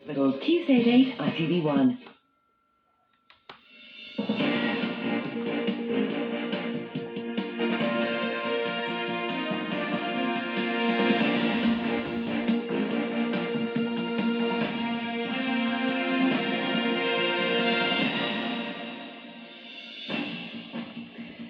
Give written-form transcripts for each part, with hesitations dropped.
Tuesdays 8, ITV1.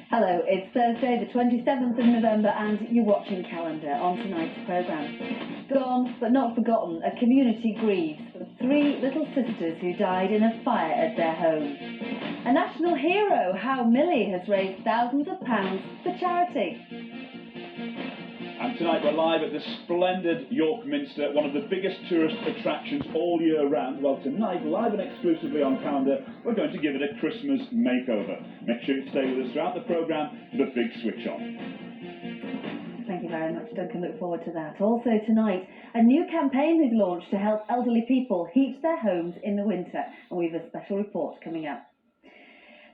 Hello, it's Thursday the 27th of November and you're watching Calendar on tonight's programme. Gone but not forgotten, a community grieves for three little sisters who died in a fire at their home. A national hero, how Millie has raised thousands of pounds for charity. And tonight we're live at the splendid York Minster, one of the biggest tourist attractions all year round. Well, tonight, live and exclusively on Calendar, we're going to give it a Christmas makeover. Make sure you stay with us throughout the programme for the big switch on. Thank you very much, Duncan. Look forward to that. Also tonight, a new campaign is launched to help elderly people heat their homes in the winter, and we have a special report coming up.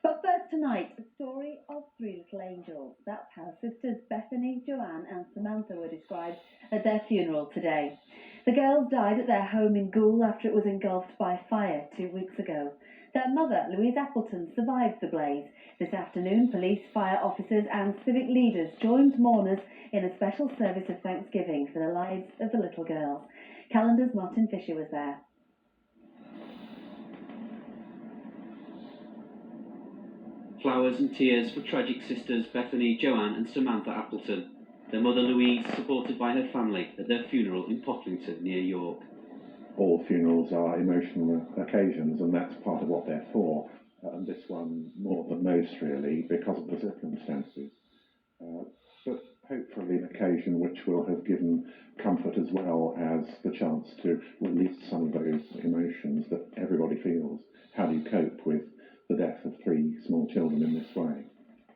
But first tonight, the story of three little angels. That's how sisters Bethany, Joanne and Samantha were described at their funeral today. The girls died at their home in Goole after it was engulfed by fire 2 weeks ago. Their mother, Louise Appleton, survived the blaze. This afternoon, police, fire officers and civic leaders joined mourners in a special service of thanksgiving for the lives of the little girls. Calendar's Martin Fisher was there. Flowers and tears for tragic sisters Bethany, Joanne and Samantha Appleton. Their mother Louise supported by her family at their funeral in Pocklington near York. All funerals are emotional occasions and that's part of what they're for. And this one more than most really because of the circumstances. But hopefully an occasion which will have given comfort as well as the chance to release some of those emotions that everybody feels. How do you cope with the death of three small children in this way?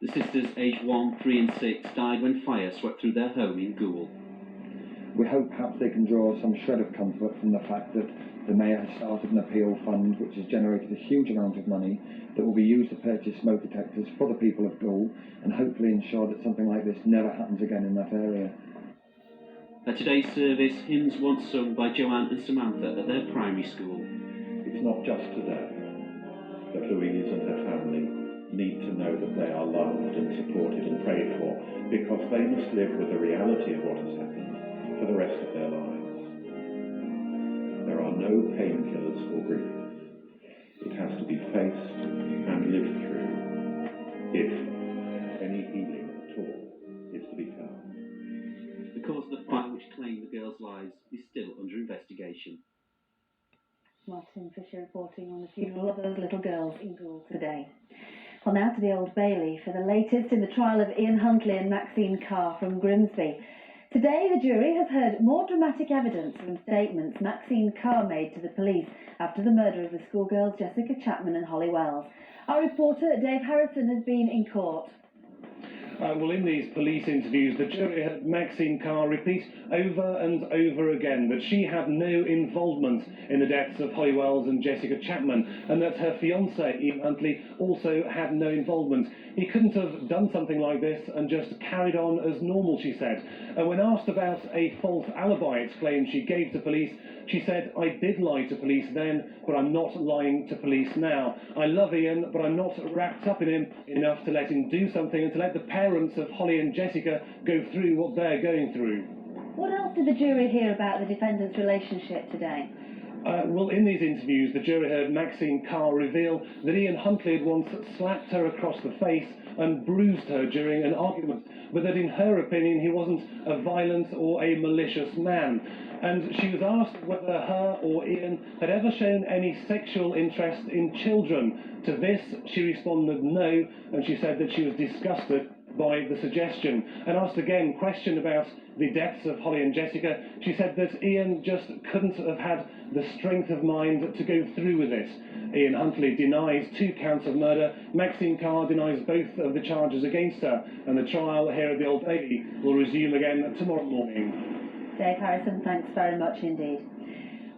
The sisters, aged 1, 3 and 6, died when fire swept through their home in Goole. We hope perhaps they can draw some shred of comfort from the fact that the Mayor has started an appeal fund which has generated a huge amount of money that will be used to purchase smoke detectors for the people of Goole and hopefully ensure that something like this never happens again in that area. At today's service, hymns once sung by Joanne and Samantha at their primary school. It's not just today that Louise and her family need to know that they are loved and supported and prayed for, because they must live with the reality of what has happened for the rest of their lives. There are no painkillers for grief. It has to be faced and lived through, if any healing at all is to be found. The cause of the fire which claimed the girls' lives is still under investigation. Martin Fisher reporting on the funeral of those little girls in Goole today. Well, now to the Old Bailey for the latest in the trial of Ian Huntley and Maxine Carr from Grimsby. Today, the jury has heard more dramatic evidence from statements Maxine Carr made to the police after the murder of the schoolgirls Jessica Chapman and Holly Wells. Our reporter, Dave Harrison, has been in court. Well, in these police interviews, the jury had Maxine Carr repeat over and over again that she had no involvement in the deaths of Holly Wells and Jessica Chapman, and that her fiancé, Ian Huntley, also had no involvement. He couldn't have done something like this and just carried on as normal, she said. And when asked about a false alibi it's claimed she gave to police, she said, "I did lie to police then, but I'm not lying to police now. I love Ian, but I'm not wrapped up in him enough to let him do something and to let the parents of Holly and Jessica go through what they're going through." What else did the jury hear about the defendants' relationship today? Well, in these interviews, the jury heard Maxine Carr reveal that Ian Huntley had once slapped her across the face and bruised her during an argument, but that in her opinion he wasn't a violent or a malicious man. And she was asked whether her or Ian had ever shown any sexual interest in children. To this, she responded no, and she said that she was disgusted by the suggestion. And asked again, questioned about the deaths of Holly and Jessica, she said that Ian just couldn't have had the strength of mind to go through with this. Ian Huntley denies 2 counts of murder. Maxine Carr denies both of the charges against her. And the trial here at the Old Bailey will resume again tomorrow morning. Dave Harrison, thanks very much indeed.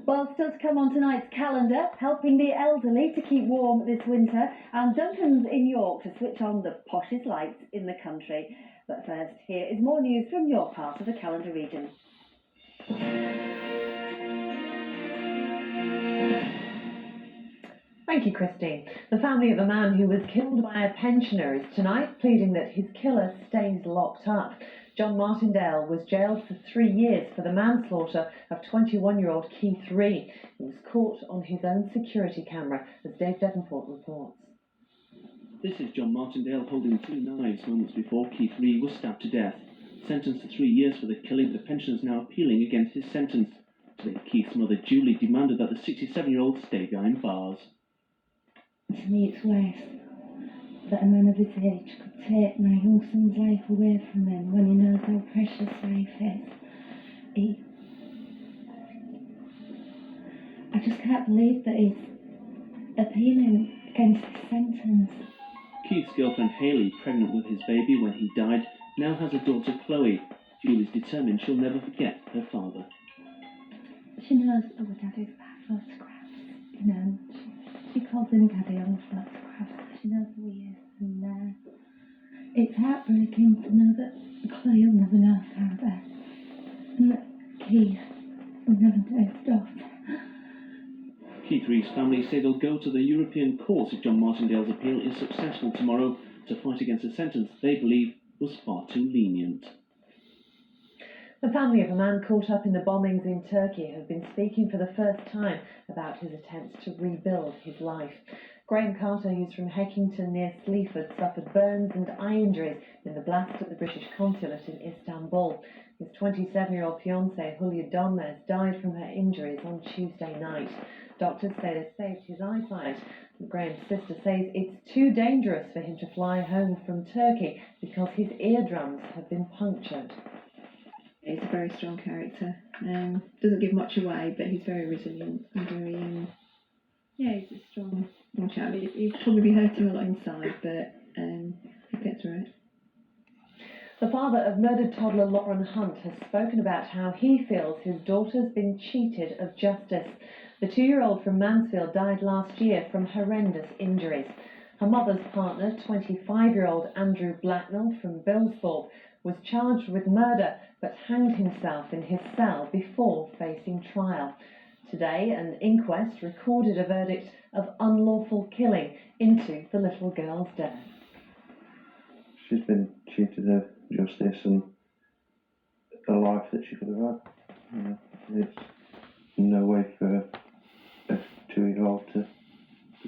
Well, still to come on tonight's calendar, helping the elderly to keep warm this winter, and Duncan's in York to switch on the poshest lights in the country. But first, here is more news from your part of the calendar region. Thank you, Christine. The family of a man who was killed by a pensioner is tonight pleading that his killer stays locked up. John Martindale was jailed for 3 years for the manslaughter of 21-year-old Keith Wright. He was caught on his own security camera, as Dave Devonport reports. This is John Martindale holding 2 knives moments before Keith Wright was stabbed to death. Sentenced to 3 years for the killing, the pensioner is now appealing against his sentence. Today, Keith's mother, Julie, demanded that the 67-year-old stay behind bars. To me, it's worse that a man of his age could take my young son's life away from him when he knows how precious life is. I just can't believe that he's appealing against his sentence. Keith's girlfriend Hayley, pregnant with his baby when he died, now has a daughter Chloe. Julie's determined she'll never forget her father. She knows our daddy's bad photographs, you know. She calls him daddy on the photographs. She knows who he is, and it's heartbreaking to know that Chloe will never know her father, and that Keith will never know his daughter. Keith Wright's family say they'll go to the European courts if John Martindale's appeal is successful tomorrow to fight against a sentence they believe was far too lenient. The family of a man caught up in the bombings in Turkey have been speaking for the first time about his attempts to rebuild his life. Graham Carter, who's from Heckington near Sleaford, suffered burns and eye injuries in the blast at the British consulate in Istanbul. His 27-year-old fiancée, Hulya Donmez, died from her injuries on Tuesday night. Doctors say they saved his eyesight. Graham's sister says it's too dangerous for him to fly home from Turkey because his eardrums have been punctured. He's a very strong character. Doesn't give much away, but he's very resilient and very, he's a strong chap. He'd probably be hurting a lot inside, but he'll get through it. The father of murdered toddler Lauren Hunt has spoken about how he feels his daughter's been cheated of justice. The 2-year-old from Mansfield died last year from horrendous injuries. Her mother's partner, 25-year-old Andrew Blacknell from Billsthorpe, was charged with murder but hanged himself in his cell before facing trial. Today, an inquest recorded a verdict of unlawful killing into the little girl's death. She's been cheated of justice and a life that she could have had. There's no way for a 2-year-old to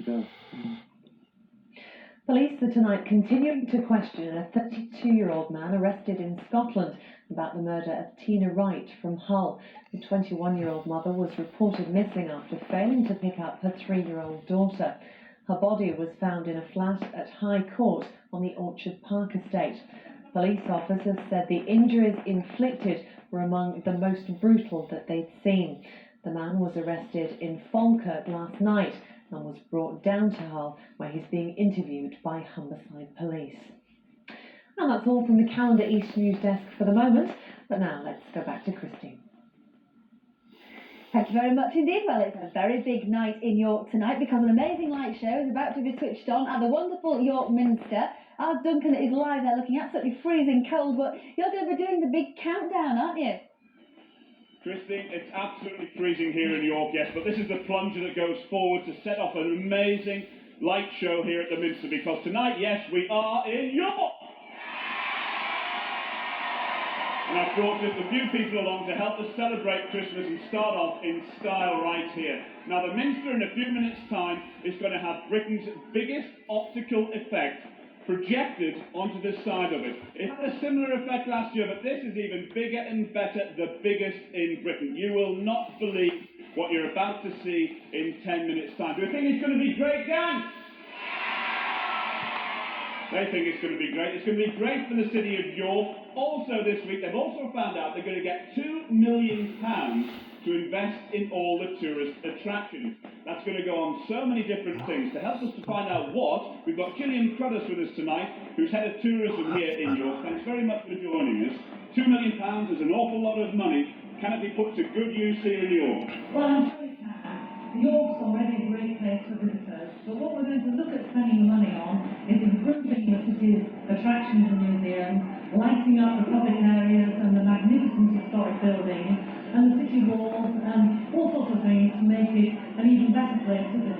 go. Police are tonight continuing to question a 32-year-old man arrested in Scotland about the murder of Tina Wright from Hull. The 21-year-old mother was reported missing after failing to pick up her 3-year-old daughter. Her body was found in a flat at High Court on the Orchard Park estate. Police officers said the injuries inflicted were among the most brutal that they'd seen. The man was arrested in Falkirk last night and was brought down to Hull, where he's being interviewed by Humberside Police. And that's all from the Calendar East News Desk for the moment, but now let's go back to Christine. Thank you very much indeed. Well, it's a very big night in York tonight because an amazing light show is about to be switched on at the wonderful York Minster. Our Duncan is live there looking absolutely freezing cold, but you're going to be doing the big countdown, aren't you? Christine, it's absolutely freezing here in York, yes, but this is the plunger that goes forward to set off an amazing light show here at the Minster, because tonight, yes, we are in York! And I've brought just a few people along to help us celebrate Christmas and start off in style right here. Now, the Minster in a few minutes' time is going to have Britain's biggest optical effect projected onto the side of it. It had a similar effect last year, but this is even bigger and better, the biggest in Britain. You will not believe what you're about to see in 10 minutes' time. Do you think it's going to be great, gang? They think it's going to be great. It's going to be great for the city of York. Also this week, they've also found out they're going to get £2 million to invest in all the tourist attractions. That's going to go on so many different things. To help us to find out what, we've got Gillian Cruddas with us tonight, who's head of tourism here in York. Thanks very much for joining us. £2 million is an awful lot of money. Can it be put to good use here in York? Well, I'm sure it can. York's already a great place for visitors, but what we're going to look at spending the money on is improving the city's attractions and museums, lighting up the public areas and the magnificent historic buildings, and the city walls, and all sorts of things to make it an even better place to visit.